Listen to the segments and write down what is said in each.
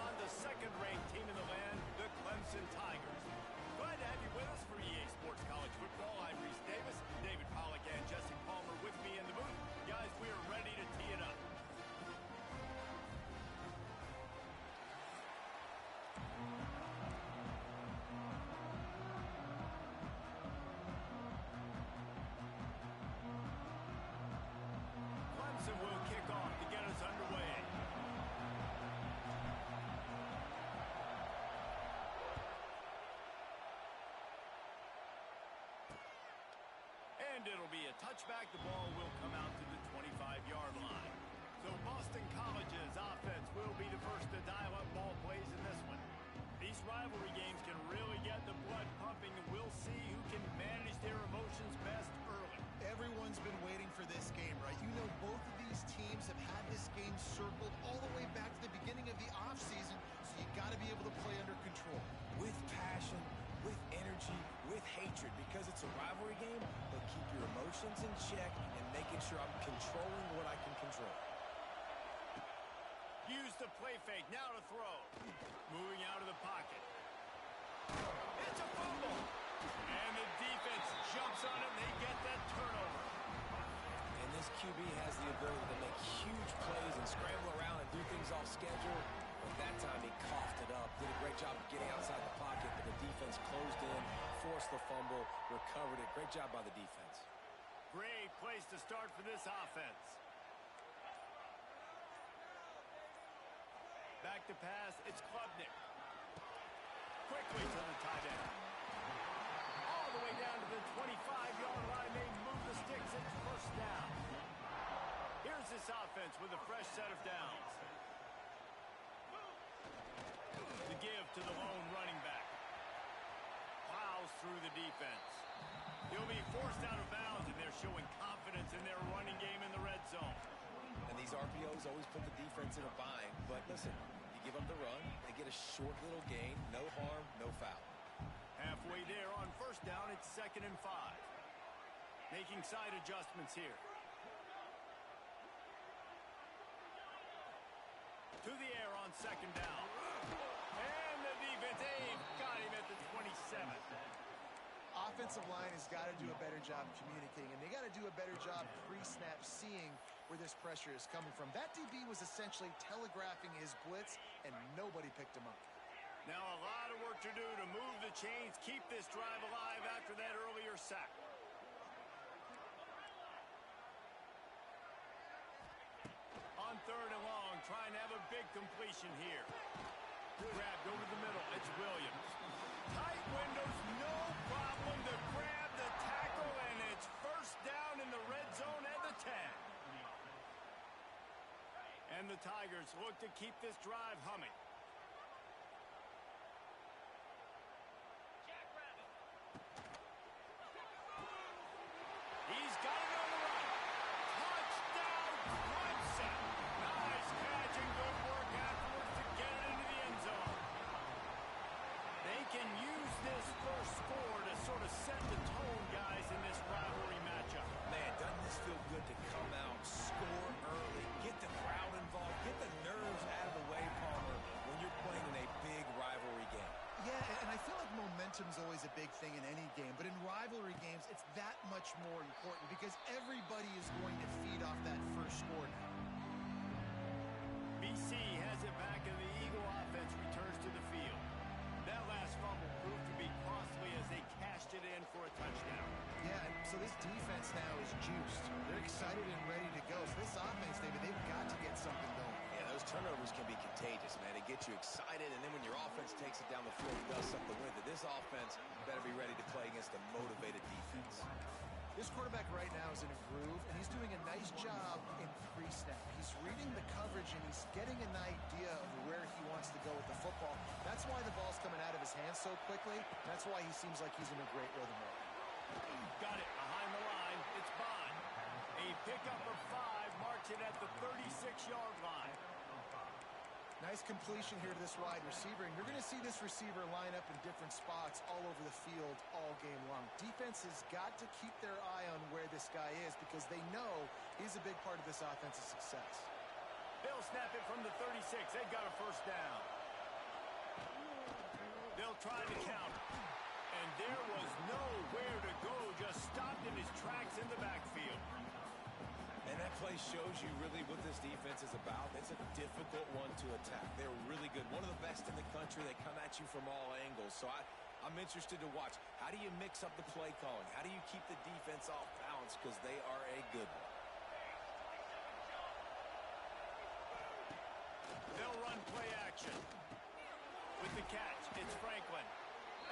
on the second-ranked team in the land, the Clemson Tigers. Glad to have you with us for EA Sports College Football. I'm Reese Davis, David Pollack, and Jesse Palmer with me in the booth. Guys, we are ready to tee it up. Clemson will kick off to get us underway. And it'll be a touchback. The ball will come out to the 25-yard line. So Boston College's offense will be the first to dial up ball plays in this one. These rivalry games can really get the blood pumping, and we'll see who can manage their emotions best early. Everyone's been waiting for this game, right? You know, both of these teams have had this game circled all the way back to the beginning of the offseason, so you got to be able to play under control. With passion, with energy, with hatred, because it's a rivalry game, but keep your emotions in check and making sure I'm controlling what I can control. Use the play fake, now to throw. Moving out of the pocket. It's a fumble! And the defense jumps on it, and they get that turnover. And this QB has the ability to make huge plays and scramble around and do things off schedule. But that time he coughed it up, did a great job of getting outside the pocket, but the defense closed in, forced the fumble, recovered it. Great job by the defense. Great place to start for this offense. Back to pass, it's Klubnik. Quickly to the tight end. All the way down to the 25-yard line. They move the sticks. It's first down. Here's this offense with a fresh set of downs. The give to the lone running back. Plows through the defense. He'll be forced out of bounds, and they're showing confidence in their running game in the red zone. And these RPOs always put the defense in a bind. But listen, you give them the run, they get a short little gain, no harm, no foul. Halfway there on first down, it's 2nd and 5. Making side adjustments here. To the air on 2nd down. And the defense, got him at the 27. Offensive line has got to do a better job communicating, and they got to do a better job pre-snap seeing where this pressure is coming from. That DB was essentially telegraphing his blitz, and nobody picked him up. Now a lot of work to do to move the chains, keep this drive alive after that earlier sack. On 3rd and long, trying to have a big completion here. Grabbed over the middle, it's Williams. Tight windows, no problem to grab the tackle, and it's first down in the red zone at the 10. And the Tigers look to keep this drive humming. He's got it on the run. Touchdown, Clemson. Nice catch and good work afterwards to get it into the end zone. They can use this first score to sort of set the tone, guys, in this rivalry matchup. Man, doesn't this feel good to come out, score early, get the crowd involved, get the nerves out of the way, Palmer, when you're playing in a big rivalry game? Yeah, and I feel like momentum's always a big thing in any game, but in rivalry games, it's that much more important because everybody is going to feed off that first score now. BC has it back, and the Eagle offense returns to the field. That last fumble proved to be costly as they cashed it in for a touchdown. Yeah, so this defense now is juiced. They're excited and ready to go. So this offense, David, they've got to get something going. Yeah, those turnovers can be contagious, man. They get you excited, and then when your offense takes it down the field and does something with it, this offense better be ready to play against a motivated defense. This quarterback right now is in a groove, and he's doing a nice job in pre-snap. He's reading the coverage, and he's getting an idea of where he wants to go with the football. That's why the ball's coming out of his hands so quickly. That's why he seems like he's in a great rhythm right now. Got it behind the line. It's Bond. A pickup of 5 marks it at the 36-yard line. Nice completion here to this wide receiver, and you're going to see this receiver line up in different spots all over the field all game long. Defense has got to keep their eye on where this guy is because they know he's a big part of this offense's success. They'll snap it from the 36. They've got a first down. They'll try to counter. And there was nowhere to go, just stopped in his tracks in the backfield. And that play shows you really what this defense is about. It's a difficult one to attack. They're really good. One of the best in the country. They come at you from all angles. So I'm interested to watch. How do you mix up the play calling? How do you keep the defense off balance? Because they are a good one. They'll run play action. With the catch, it's Franklin.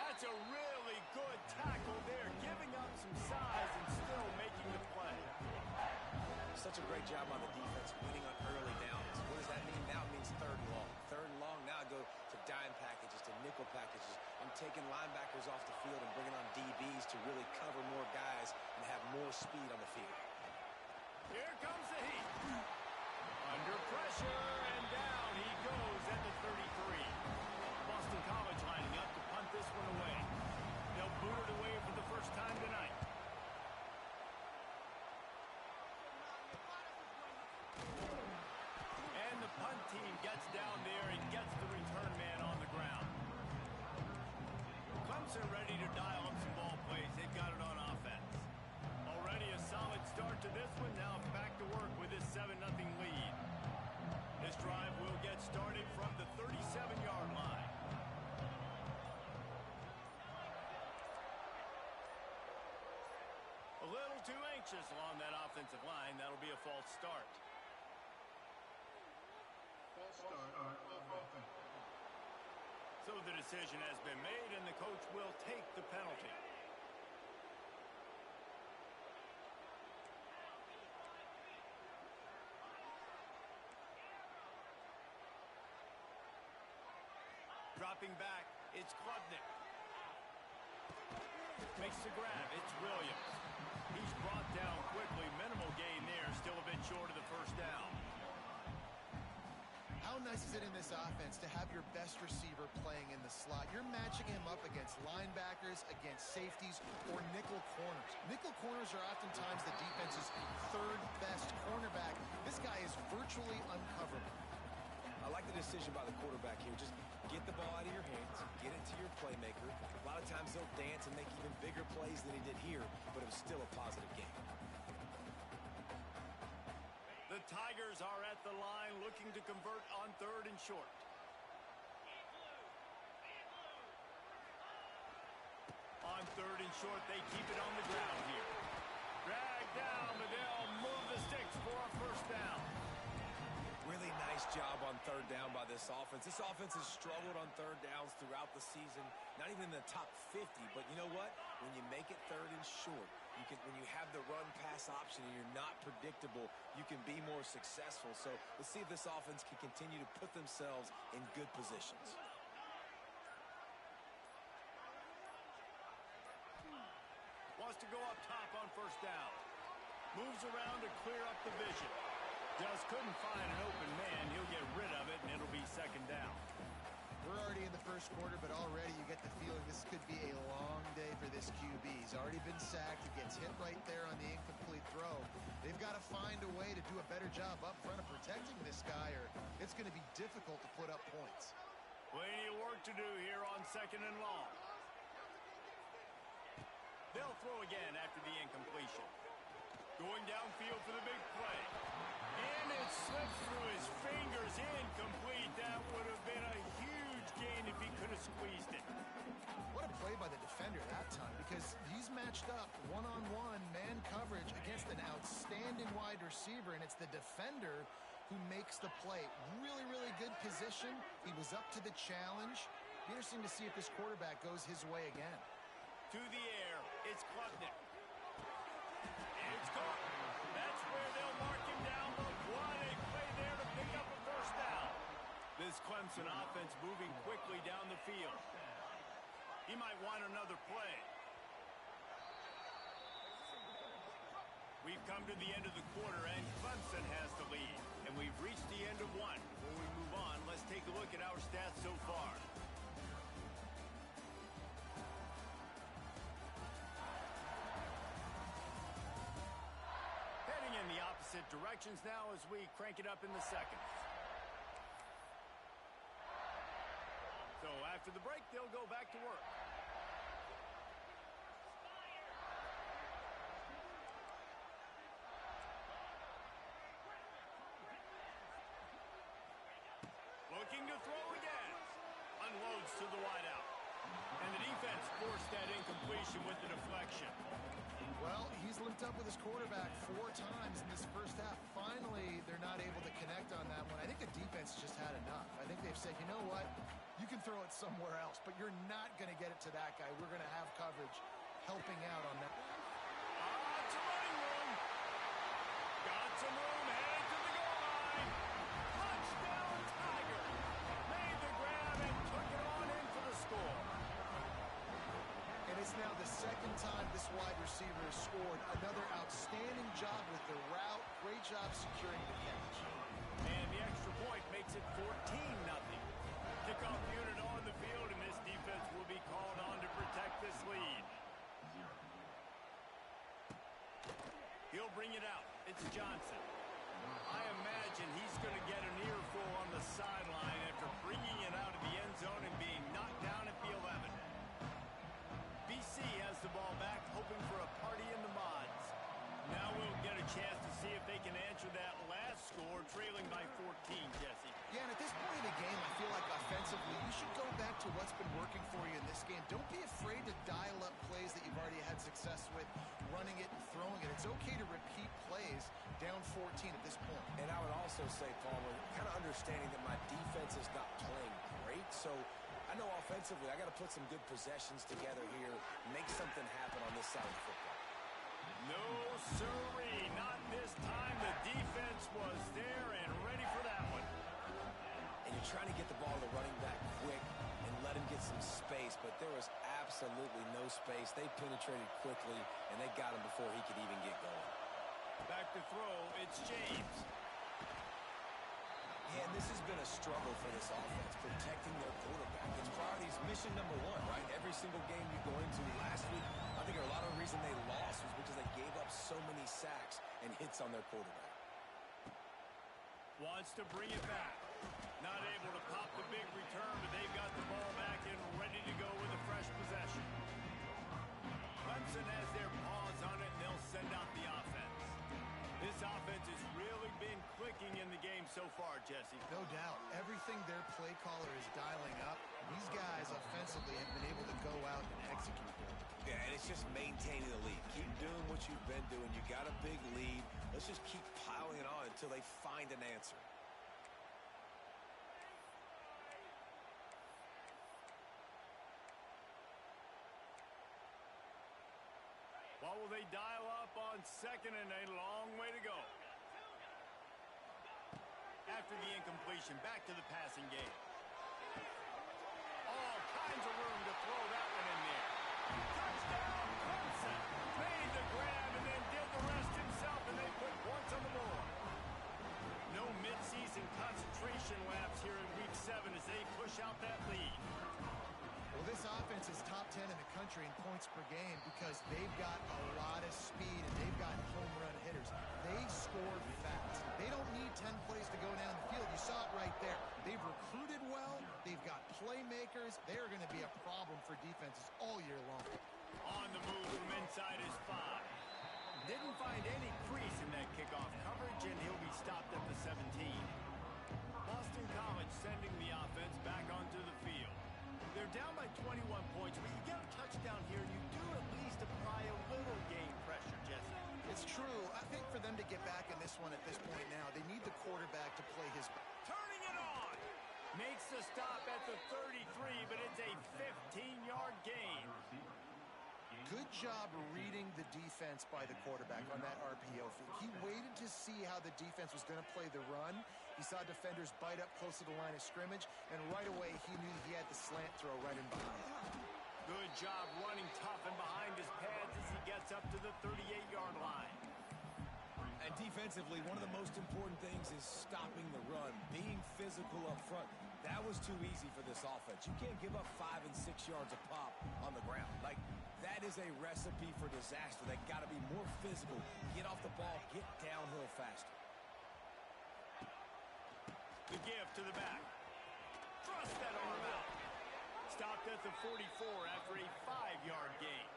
That's a really good tackle there, giving up some size and still making the play. Such a great job on the defense, winning on early downs. What does that mean? Now it means third and long. Third and long, now I go to dime packages, to nickel packages. I'm taking linebackers off the field and bringing on DBs to really cover more guys and have more speed on the field. Here comes the heat. Under pressure, and down he goes at the 33. Boston College lining up to punt this one away. They'll boot it away for the first time tonight. And the punt team gets down there and gets the return man on the ground. Clemson ready to dial up some ball plays. They've got it on offense. Already a solid start to this one. Now back to work with this 7-0 lead. This drive will get started from the 37-yard line. A little too anxious along that offensive line. That'll be a false start. So the decision has been made, and the coach will take the penalty. Dropping back, it's Klubnik. Makes the grab, it's Williams. He's brought down quickly. Minimal gain there, still a bit short of the first down. How nice is it in this offense to have your best receiver playing in the slot? You're matching him up against linebackers, against safeties, or nickel corners. Nickel corners are oftentimes the defense's third best cornerback. This guy is virtually uncoverable. I like the decision by the quarterback here. Just get the ball out of your hands, get it to your playmaker. A lot of times they'll dance and make even bigger plays than he did here, but it was still a positive game. The Tigers are at the line looking to convert on 3rd and short. On 3rd and short, they keep it on the ground here. Drag down, but they'll move the sticks for a first down. Really nice job on 3rd down by this offense. This offense has struggled on 3rd downs throughout the season. Not even in the top 50, but you know what? When you make it 3rd and short, when you have the run-pass option and you're not predictable, you can be more successful. So let's see if this offense can continue to put themselves in good positions. Wants to go up top on first down. Moves around to clear up the vision. Just couldn't find an open man. He'll get rid of it, and it'll be 2nd down. We're already in the first quarter, but already you get the feeling this could be a long day for this QB. He's already been sacked. He gets hit right there on the incomplete throw. They've got to find a way to do a better job up front of protecting this guy, or it's going to be difficult to put up points. Plenty of work to do here on 2nd and long. They'll throw again after the incompletion. Going downfield for the big play. And it slips through his fingers. Incomplete. That would have been a huge gain if he could have squeezed it. What a play by the defender that time, because he's matched up one-on-one man coverage against an outstanding wide receiver, and it's the defender who makes the play. Really, really good position. He was up to the challenge. Be interesting to see if this quarterback goes his way again. To the air, it's Klubnik. It's gone. That's where they'll mark him down, but what a play there to pick up a first down. This Clemson offense moving quickly down the field. He might want another play. We've come to the end of the quarter, and Clemson has the lead. And we've reached the end of one. Before we move on, let's take a look at our stats so far. Heading in the opposite directions now as we crank it up in the second. So after After the break, they'll go back to work. Looking to throw again. Unloads to the wideout. And the defense forced that incompletion with the deflection. Well, he's linked up with his quarterback 4 times in this first half. Finally, they're not able to connect on that one. I think the defense just had enough. I think they've said, you know what? You can throw it somewhere else, but you're not going to get it to that guy. We're going to have coverage helping out on that. It's a running room. Got some room, headed to the goal line. Touchdown, Tiger. Made the grab and took it on in for the score. And it's now the second time this wide receiver has scored. Another outstanding job with the route. Great job securing the catch. And the extra point makes it 14-0. Kickoff unit on the field, and this defense will be called on to protect this lead. He'll bring it out. It's Johnson. I imagine he's going to get an earful on the sideline after bringing it out of the end zone and being knocked down at the 11. BC has the ball back, hoping for a party in the mods. Now we'll get a chance to see if they can answer that last score, trailing by 14, Jesse. Yeah, and at this point in the game, I feel like offensively, you should go back to what's been working for you in this game. Don't be afraid to dial up plays that you've already had success with, running it and throwing it. It's okay to repeat plays down 14 at this point. And I would also say, Palmer, kind of understanding that my defense is not playing great, so I know offensively I got to put some good possessions together here, make something happen on this side of the football. No, sirree, not this time. The defense was there and ready for that one. And you're trying to get the ball to the running back quick and let him get some space, but there was absolutely no space. They penetrated quickly, and they got him before he could even get going. Back to throw, it's James. Yeah, and this has been a struggle for this offense, protecting their quarterback. It's priorities mission number 1, right? Every single game you go into last week, I think a lot of the reason they lost was because they gave up so many sacks and hits on their quarterback. Wants to bring it back. Not able to pop the big return, but they've got the ball back and ready to go with a fresh possession. Clemson has their paws on it, and they'll send out the offense. This offense has really been clicking in the game so far, Jesse. No doubt. Everything their play caller is dialing up, these guys offensively have been able to go out and execute there. Yeah, and it's just maintaining the lead. Keep doing what you've been doing. You got a big lead. Let's just keep piling it on until they find an answer. What will they dial up on second and a long way to go? After the incompletion, back to the passing game. All kinds of room to throw that one in there. Touchdown, Clemson. Made the grab and then did the rest himself, and they put points on the board. No midseason concentration laps here in Week 7 as they push out that lead. Well, this offense is top 10 in the country in points per game because they've got a lot of speed and they've got home run hitters. They score fast. They don't need 10 plays to go down the field. You saw it right there. They've recruited well. They've got playmakers. They're going to be a problem for defenses all year long. On the move from inside his 5. Didn't find any crease in that kickoff coverage, and he'll be stopped at the 17. Boston College sending the offense back onto the field. They're down by 21 points, but you get a touchdown here, and you do at least apply a little game pressure, Jesse. It's true. I think for them to get back in this one at this point now, they need the quarterback to play his... Turning it on! Makes the stop at the 33, but it's a 15-yard gain. Good job reading the defense by the quarterback on that RPO feed. He waited to see how the defense was going to play the run. He saw defenders bite up close to the line of scrimmage, and right away he knew he had the slant throw right in behind. Good job running tough and behind his pads as he gets up to the 38-yard line. And defensively, one of the most important things is stopping the run, being physical up front. That was too easy for this offense. You can't give up 5 and 6 yards a pop on the ground. Like, that is a recipe for disaster. They got to be more physical, get off the ball, get downhill faster. The give to the back. Thrust that arm out. Stopped at the 44 after a 5-yard gain.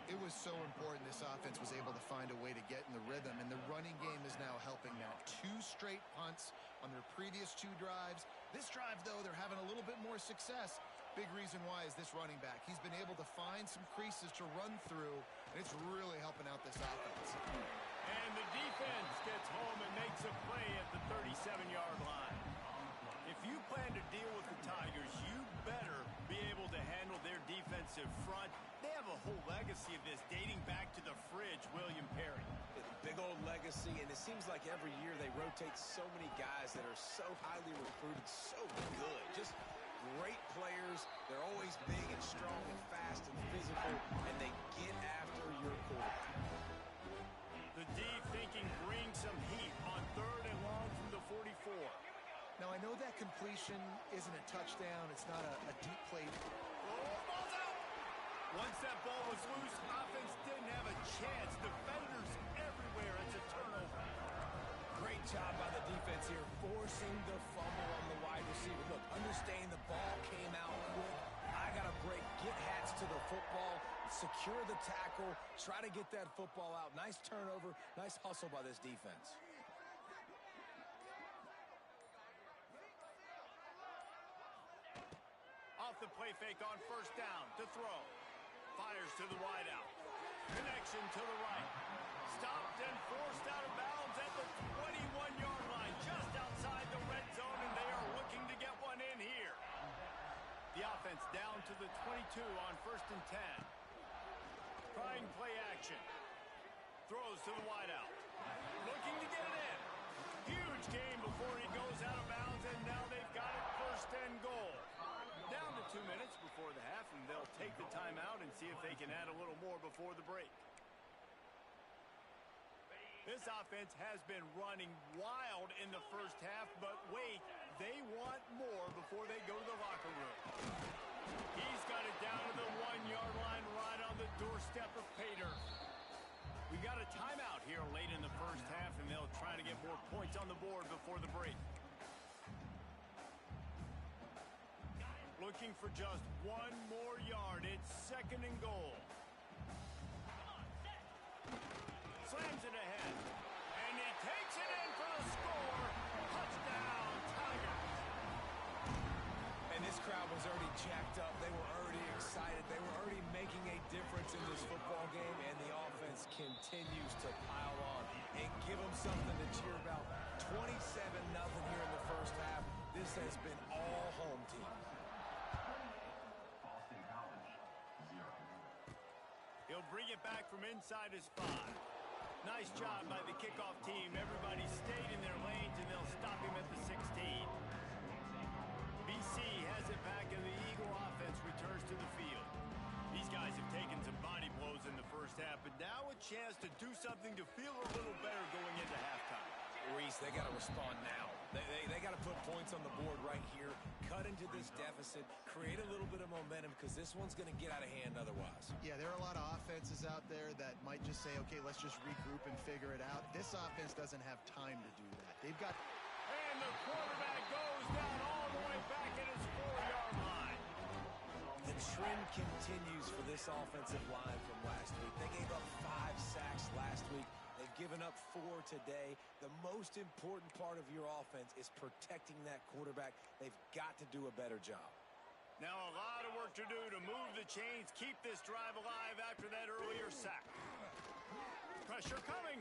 It was so important this offense was able to find a way to get in the rhythm, and the running game is now helping that. 2 straight punts on their previous 2 drives. This drive, though, they're having a little bit more success. Big reason why is this running back. He's been able to find some creases to run through, and it's really helping out this offense. And the defense gets home and makes a play at the 37-yard line. If you plan to deal with the Tigers, you better be able to handle their defensive front. They have a whole legacy of this dating back to the fridge, William Perry. Big old legacy, and it seems like every year they rotate so many guys that are so highly recruited, so good. Just great players. They're always big and strong and fast and physical, and they get after your quarterback. The deep thinking brings some heat on 3rd and long from the 44. Now, I know that completion isn't a touchdown. It's not a deep play. Oh, ball's out! Once that ball was loose, offense didn't have a chance. Defenders everywhere. It's a turnover. Great job by the defense here, forcing the fumble on the wide receiver. Look, understand the ball came out quick. I got to break, get hats to the football, secure the tackle, try to get that football out. Nice turnover, nice hustle by this defense. Off the play fake on 1st down to throw. Fires to the wideout. Connection to the right. Stopped and forced out of bounds at the 21-yard line, just outside the red zone, and they are looking to get one in here. The offense down to the 22 on 1st and 10. Trying play action. Throws to the wideout. Looking to get it in. Huge gain before he goes out of bounds, and now they've got it 1st and goal. Down to 2 minutes before the half, and they'll take the timeout and see if they can add a little more before the break. This offense has been running wild in the 1st half, but wait, they want more before they go to the locker room. He's got it down to the 1-yard line right on the doorstep of Pater. We got a timeout here late in the 1st half, and they'll try to get more points on the board before the break. Looking for just 1 more yard. It's 2nd and goal. Slams it ahead. And he takes it in for the score. Touchdown, Tigers. And this crowd was already jacked up. They were already excited. They were already making a difference in this football game, and the offense continues to pile on and give them something to cheer about. 27-0 here in the 1st half. This has been all home team. He'll bring it back from inside his 5. Nice job by the kickoff team. Everybody stayed in their lanes, and they'll stop him at the 16. BC has it back, and the Eagle offense returns to the field. These guys have taken some body blows in the 1st half, but now a chance to do something to feel a little better going into halftime. Reese, they got to respond now. They got to put points on the board right here, cut into this deficit, create a little bit of momentum, because this one's going to get out of hand otherwise. Yeah, there are a lot of offenses out there that might just say, okay, let's just regroup and figure it out. This offense doesn't have time to do that. They've got... And the quarterback goes down all the way back at his 4-yard line. The trend continues for this offensive line from last week. They gave up 5 sacks last week. They've given up 4 today. The most important part of your offense is protecting that quarterback. They've got to do a better job. Now a lot of work to do to move the chains, keep this drive alive after that earlier sack. Pressure coming.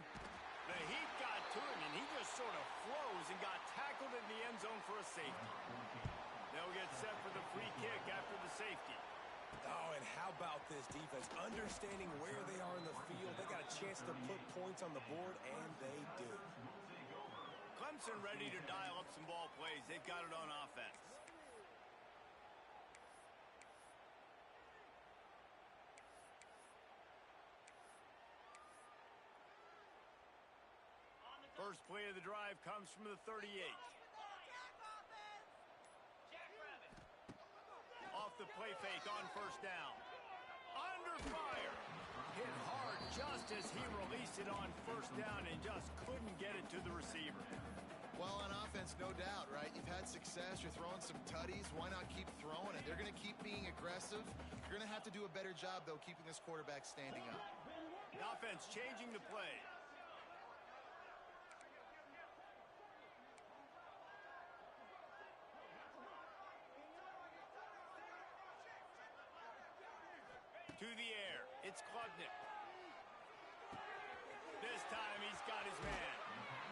The heat got to him, and he just sort of froze and got tackled in the end zone for a safety. They'll get set for the free kick after the safety. Oh, and how about this defense? Understanding where they are in the field. They got a chance to put points on the board, and they do. Clemson ready to dial up some ball plays. They've got it on offense. First play of the drive comes from the 38. Off the play fake on 1st down. Under fire. Hit hard just as he released it on 1st down and just couldn't get it to the receiver. Well, on offense, offense, no doubt, right? You've had success. You're throwing some tutties. Why not keep throwing it? They're going to keep being aggressive. You're going to have to do a better job, though, keeping this quarterback standing up. The offense changing the play. To the air. It's Klubnik. This time he's got his man.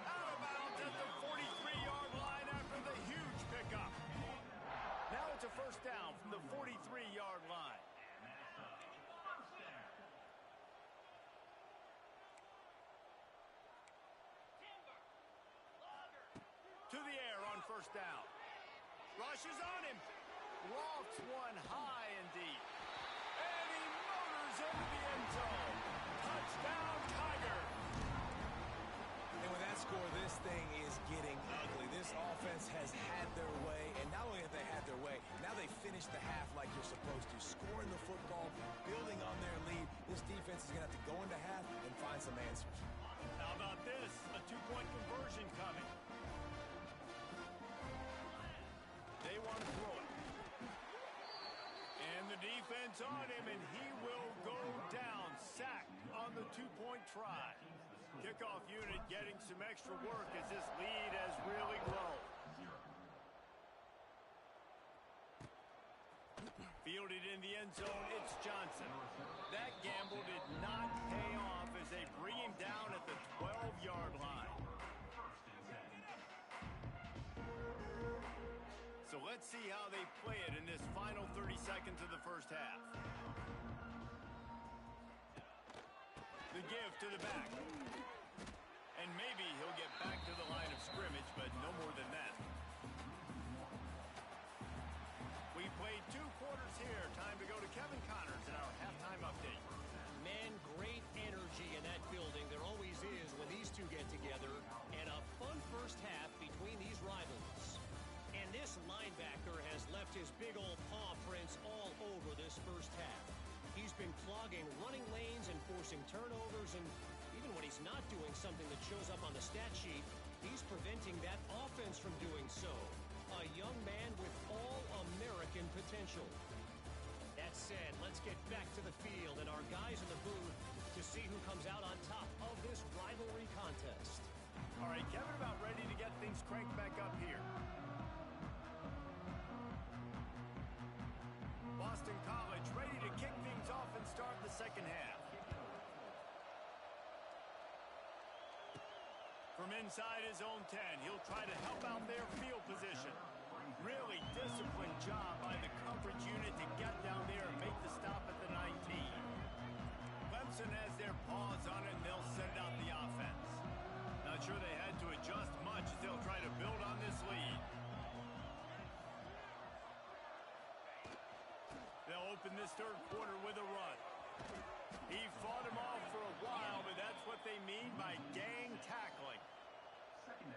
Out of bounds at the 43-yard line after the huge pickup. Now it's a first down from the 43-yard line. To the air on first down. Rushes on him. Lofts one high and deep. And he motors into the end zone. Touchdown, Tiger. And with that score, this thing is getting ugly. This offense has had their way, and not only have they had their way, now they finished the half like you're supposed to. Scoring the football, building on their lead. This defense is going to have to go into half and find some answers. How about this? A two-point conversion coming. They want to throw it. And the defense on him, and he will go down. Sacked on the two-point try. Kickoff unit getting some extra work as this lead has really grown. Fielded in the end zone, it's Johnson. That gamble did not pay off as they bring him down at the 12-yard line. So let's see how they play it in this final 30 seconds of the first half. The give to the back. And maybe he'll get back to the line of scrimmage, but no more than that. We played 2 quarters here. Time to go to Kevin Connors in our halftime update. Man, great energy in that building. There always is when these two get together. And a fun first half between these rivals. And this linebacker has left his big old paw prints all over this first half. He's been clogging running lanes and forcing turnovers, and even when he's not doing something that shows up on the stat sheet, he's preventing that offense from doing so. A young man with all-American potential. That said, let's get back to the field and our guys in the booth to see who comes out on top of this rivalry contest. All right, Kevin, about ready to get things cranked back up here. Boston College ready to kick things off and start the second half. From inside his own 10, he'll try to help out their field position. Really disciplined job by the coverage unit to get down there and make the stop at the 19. Clemson has their paws on it, and they'll send out the offense. Not sure they had to adjust much as they'll try to build on this lead. They'll open this third quarter with a run. He fought him off for a while, but that's what they mean by gang tackling.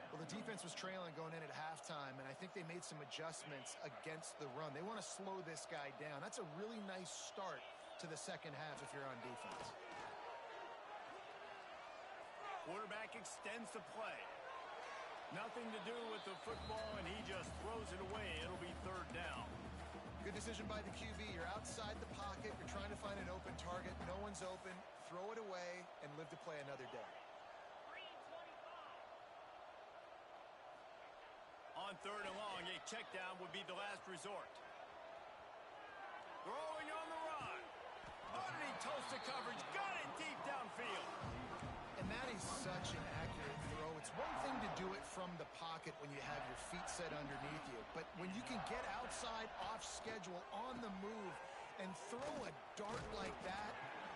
Well, the defense was trailing going in at halftime, and I think they made some adjustments against the run. They want to slow this guy down. That's a really nice start to the second half if you're on defense. Quarterback extends the play. Nothing to do with the football, and he just throws it away. It'll be third down. Good decision by the QB. You're outside the pocket. You're trying to find an open target. No one's open. Throw it away and live to play another day. On third and long, a check down would be the last resort. Throwing on the run. Underneath toasted coverage. Got it deep downfield. And that is such an accurate throw. It's one thing to do it from the pocket when you have your feet set underneath you. But when you can get outside, off schedule, on the move, and throw a dart like that,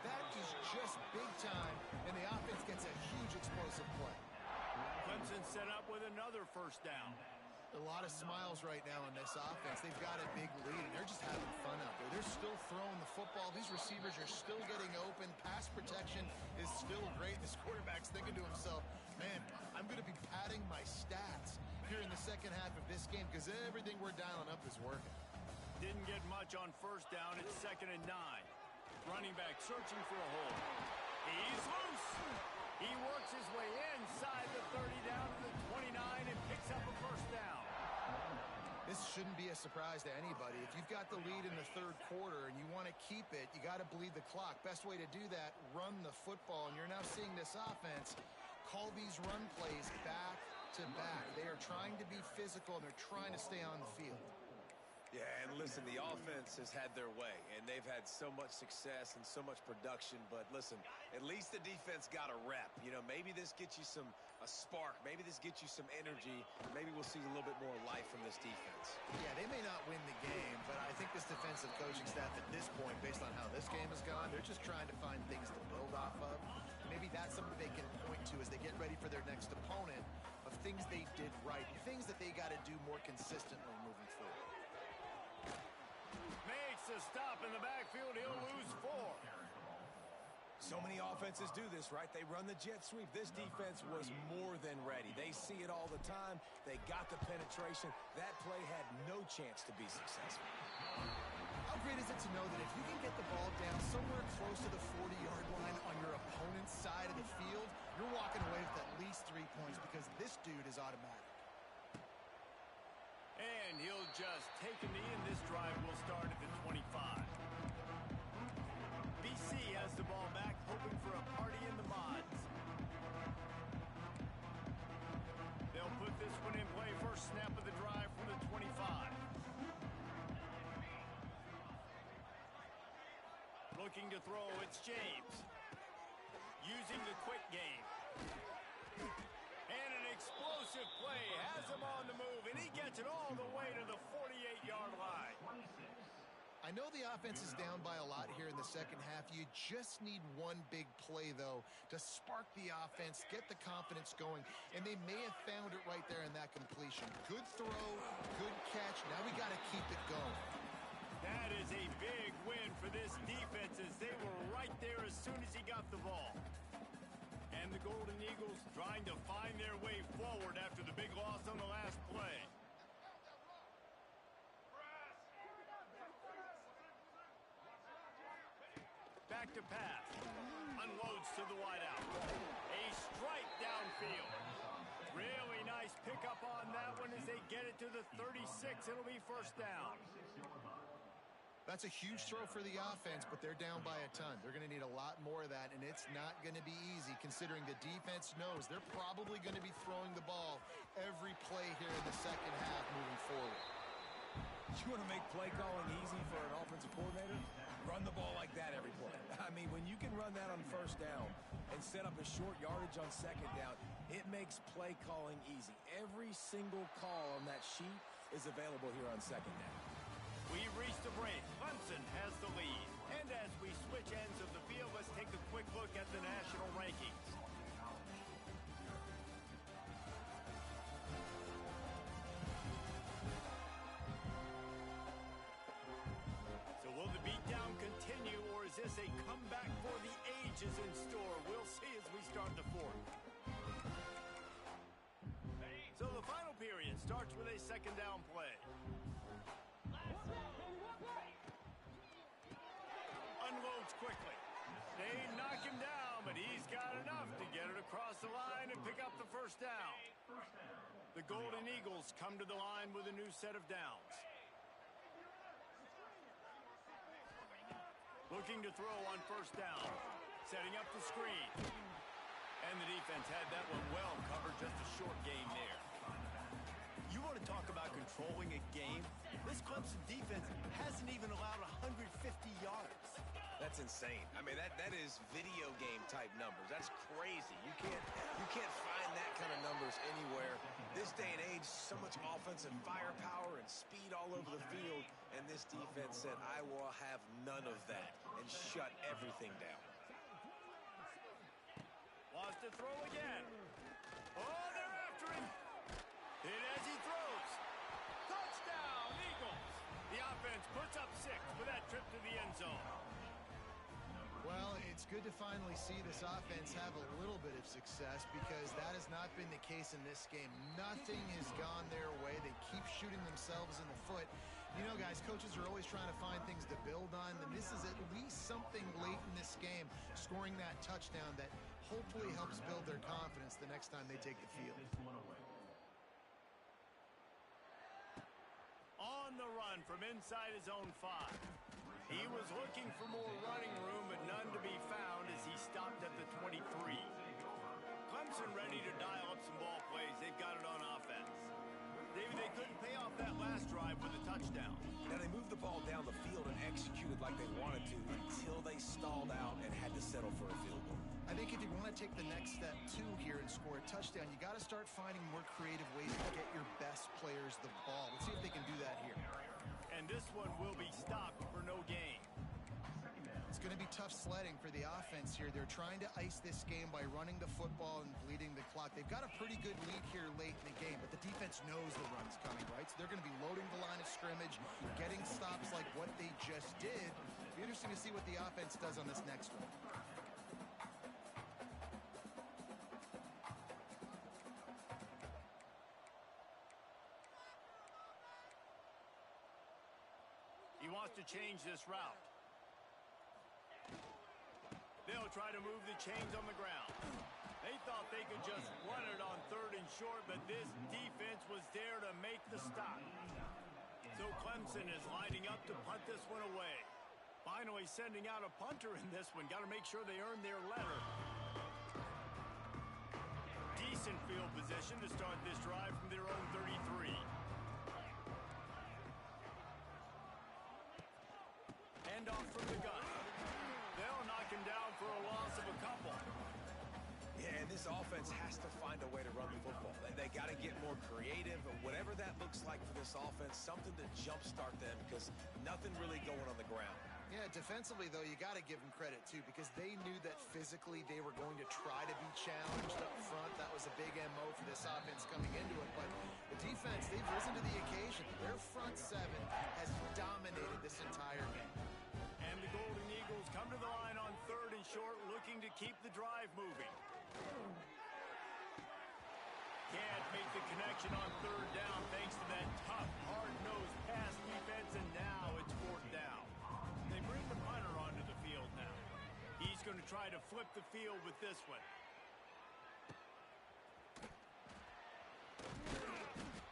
that is just big time. And the offense gets a huge explosive play. Clemson set up with another first down. A lot of smiles right now in this offense. They've got a big lead, and they're just having fun out there. They're still throwing the football. These receivers are still getting open. Pass protection is still great. This quarterback's thinking to himself, man, I'm going to be padding my stats here in the second half of this game because everything we're dialing up is working. Didn't get much on first down. It's 2nd and 9. Running back searching for a hole. He's loose. He works his way inside the 30 down to the 29 and picks up a first down. shouldn't be a surprise to anybody. If you've got the lead in the third quarter and you want to keep it, you got to bleed the clock. Best way to do that, run the football. And you're now seeing this offense call these run plays back to back. They are trying to be physical, and they're trying to stay on the field. Yeah, and listen, the offense has had their way, and they've had so much success and so much production. But listen, at least the defense got a rep. You know, maybe this gets you a spark. Maybe this gets you some energy. Maybe we'll see a little bit more life from this defense. Yeah, they may not win the game, but I think this defensive coaching staff at this point, based on how this game has gone, they're just trying to find things to build off of. Maybe that's something they can point to as they get ready for their next opponent, of things they did right, things that they got to do more consistently moving forward. Makes a stop in the backfield. He'll lose 4. So many offenses do this, right? They run the jet sweep. This defense was more than ready. They see it all the time. They got the penetration. That play had no chance to be successful. How great is it to know that if you can get the ball down somewhere close to the 40-yard line on your opponent's side of the field, you're walking away with at least 3 points because this dude is automatic. And he'll just take a knee, and this drive will start at the 25. BC has the ball back, hoping for a party in the mods. They'll put this one in play. First snap of the drive from the 25. Looking to throw, it's James. Using the quick game. And an explosive play has him on the move, and he gets it all the way to the 48-yard line. I know the offense is down by a lot here in the second half. You just need one big play, though, to spark the offense, get the confidence going, and they may have found it right there in that completion. Good throw, good catch. Now we got to keep it going. That is a big win for this defense as they were right there as soon as he got the ball. And the Golden Eagles trying to find their way forward after the big loss on the last play. Back to pass. Unloads to the wideout. A strike downfield. Really nice pickup on that one as they get it to the 36. It'll be first down. That's a huge throw for the offense, but they're down by a ton. They're going to need a lot more of that, and it's not going to be easy considering the defense knows they're probably going to be throwing the ball every play here in the second half moving forward. You want to make play calling easy for an offensive coordinator? Run the ball like that every play. I mean, when you can run that on first down and set up a short yardage on second down, it makes play calling easy. Every single call on that sheet is available here on second down. We've reached the break. Clemson has the lead. And as we switch ends of the field, let's take a quick look at the national rankings. So will the beatdown continue, or is this a comeback for the ages in store? We'll see as we start the fourth. So the final period starts with a second down play. Unloads quickly. They knock him down, but he's got enough to get it across the line and pick up the first down. The Golden Eagles come to the line with a new set of downs. Looking to throw on first down. Setting up the screen. And the defense had that one well covered. Just a short gain there. You want to talk about controlling a game? This Clemson defense hasn't even allowed 150 yards. That's insane. I mean, that is video game type numbers. That's crazy. You can't find that kind of numbers anywhere. This day and age, so much offensive firepower and speed all over the field, and this defense said, I will have none of that, and shut everything down. Wants to throw again. Oh, they're after him. Hit as he throws. Touchdown, Eagles. The offense puts up 6 for that trip to the end zone. Well, it's good to finally see this offense have a little bit of success because that has not been the case in this game. Nothing has gone their way. They keep shooting themselves in the foot. You know, guys, coaches are always trying to find things to build on, and this is at least something late in this game, scoring that touchdown that hopefully helps build their confidence the next time they take the field. run from inside his own 5. He was looking for more running room, but none to be found as he stopped at the 23. Clemson ready to dial up some ball plays. They've got it on offense. David, they couldn't pay off that last drive with a touchdown. Now, they moved the ball down the field and executed like they wanted to until they stalled out and had to settle for a field goal. I think if you want to take the next step, too, here and score a touchdown, you got to start finding more creative ways to get your best players the ball. Let's see if they can do that here. And this one will be stopped for no gain. It's going to be tough sledding for the offense here. They're trying to ice this game by running the football and bleeding the clock. They've got a pretty good lead here late in the game, but the defense knows the run's coming, right? So they're going to be loading the line of scrimmage, getting stops like what they just did. It'll be interesting to see what the offense does on this next one. He wants to change this route. They'll try to move the chains on the ground. They thought they could just run it on 3rd and short, but this defense was there to make the stop. So Clemson is lining up to punt this one away. Finally sending out a punter in this one. Got to make sure they earn their letter. Decent field position to start this drive from their own 33. Hand off from the gun. They'll knock him down for a loss of a couple. Yeah, and this offense has to find a way to run the football. They got to get more creative, or whatever that looks like for this offense, something to jumpstart them because nothing really going on the ground. Yeah, defensively, though, you got to give them credit, too, because they knew that physically they were going to try to be challenged up front. That was a big MO for this offense coming into it. But the defense, they've risen to the occasion. Their front 7 has dominated this entire game. And the Golden Eagles come to the line on 3rd and short, looking to keep the drive moving. Can't make the connection on 3rd down thanks to that tough, hard-nosed pass defense, and now it's 4th down. They bring the punter onto the field now. He's going to try to flip the field with this one.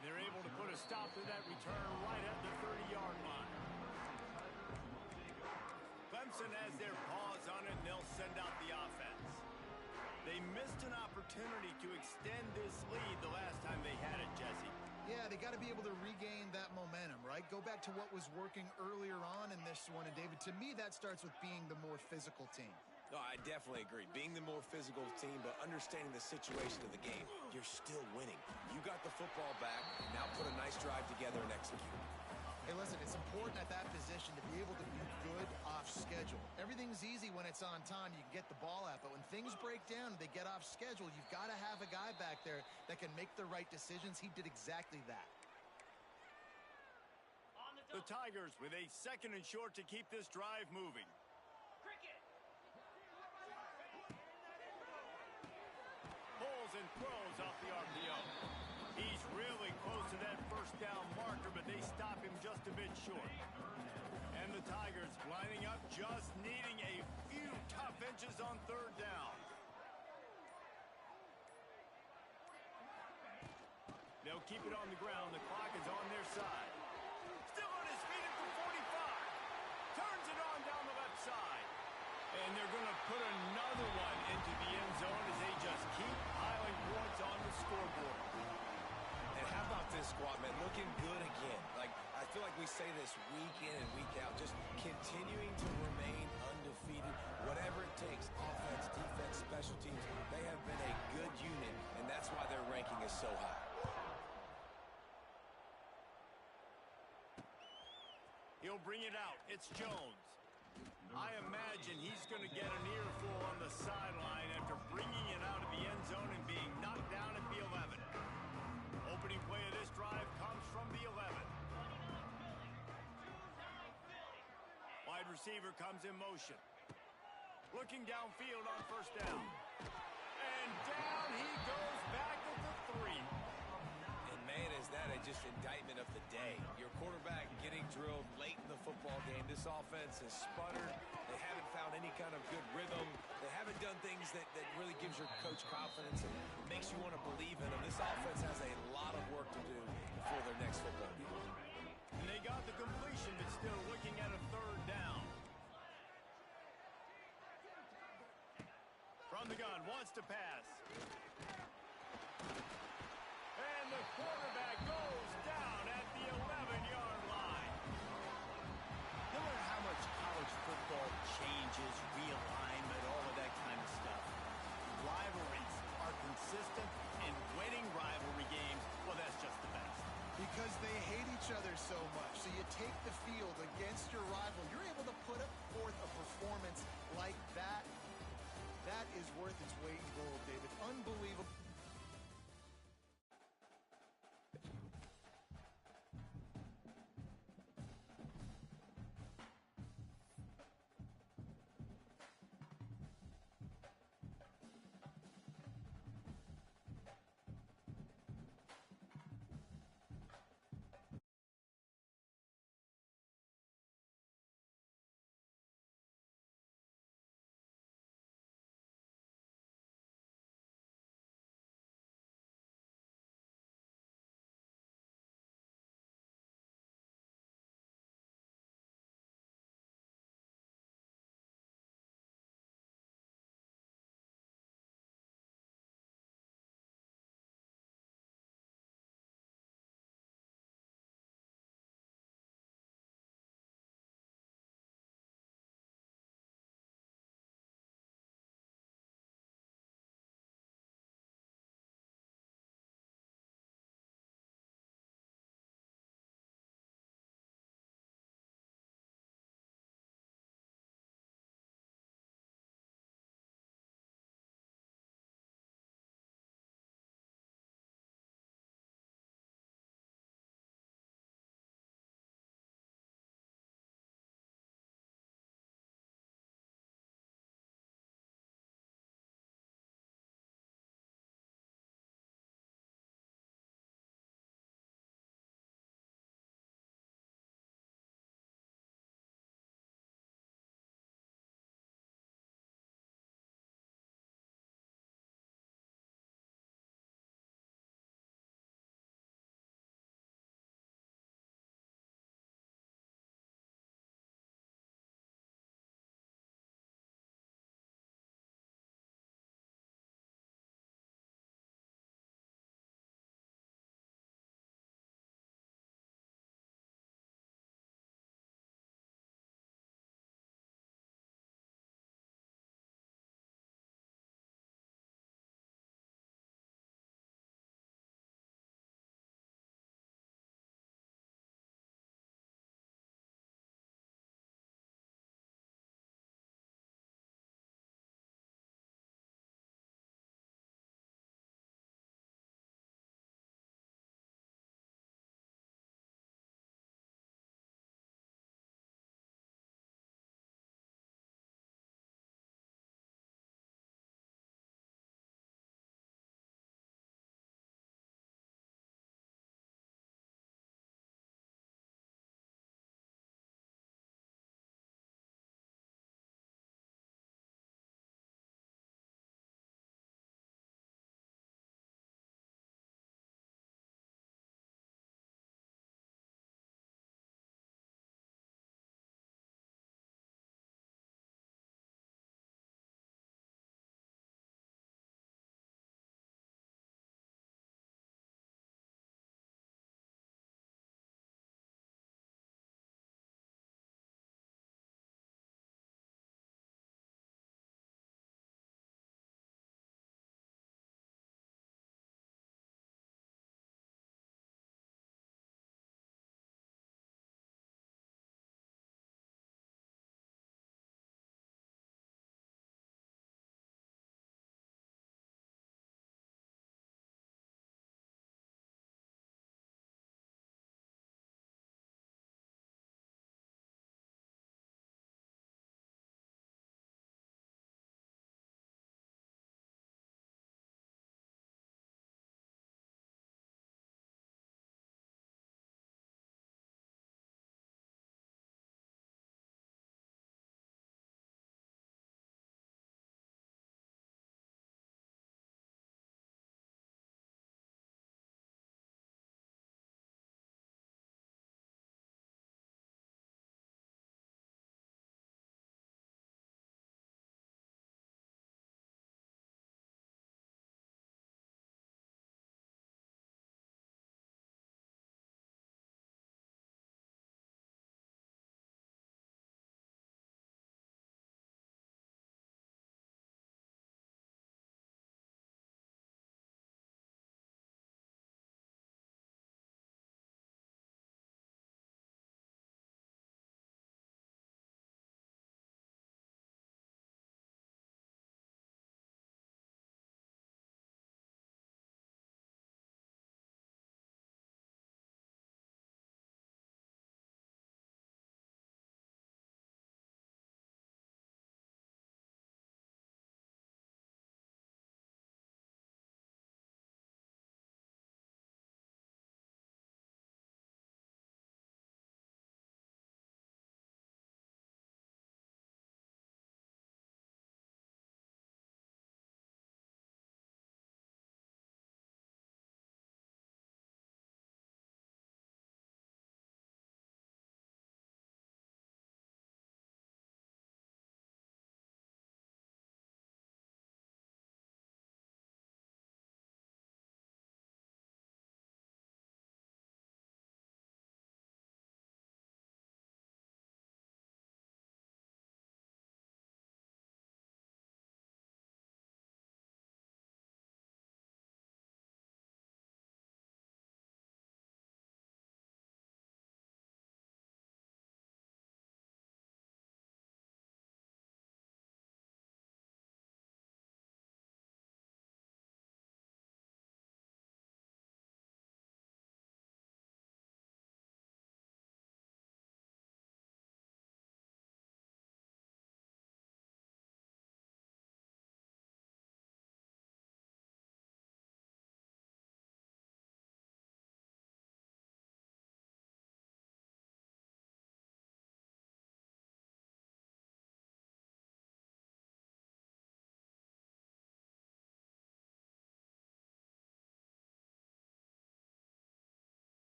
They're able to put a stop to that return right at the 30-yard line. Clemson has their paws on it, and they'll send out the offense. They missed an opportunity to extend this lead the last time they had it, Jesse. Yeah, they got to be able to regain that momentum, right? Go back to what was working earlier on in this one. And, David, to me, that starts with being the more physical team. No, I definitely agree. Being the more physical team, but understanding the situation of the game, you're still winning. You got the football back. Now put a nice drive together and execute. Hey, listen, it's important at that position to be able to be good off schedule. Everything's easy when it's on time. You can get the ball out. But when things break down and they get off schedule, you've got to have a guy back there that can make the right decisions. He did exactly that. The Tigers with a 2nd and short to keep this drive moving. Pulls and throws off the RPO. He's really close to that 1st down marker, but they stop him just a bit short. And the Tigers lining up, just needing a few tough inches on 3rd down. They'll keep it on the ground. The clock is on their side. Still on his feet at the 45. Turns it on down the left side. And they're going to put another one into the end zone as they just keep piling points on the scoreboard. And how about this squad, man? Looking good again. Like, I feel like we say this week in and week out, just continuing to remain undefeated, whatever it takes, offense, defense, special teams. They have been a good unit, and that's why their ranking is so high. He'll bring it out. It's Jones. I imagine he's going to get an earful on the sideline after bringing it out of the end zone and being knocked down at the 11. Opening play of this drive comes from the 11. Wide receiver comes in motion. Looking downfield on 1st down. And down he goes back at the 3. And, man, is that just indictment of the day. Your quarterback getting drilled late in the football game. This offense has sputtered. They haven't found any kind of good rhythm. They haven't done things that really gives your coach confidence and makes you want to believe in them. This offense has a lot of work to do before their next football game. And they got the the gun, wants to pass. And the quarterback goes down at the 11-yard line. No matter how much college football changes, realignment, all of that kind of stuff, rivalries are consistent, and winning rivalry games, well, that's just the best. Because they hate each other so much. So you take the field against your rival. You're able to put forth a performance like that. That is worth its weight in gold, David. Unbelievable.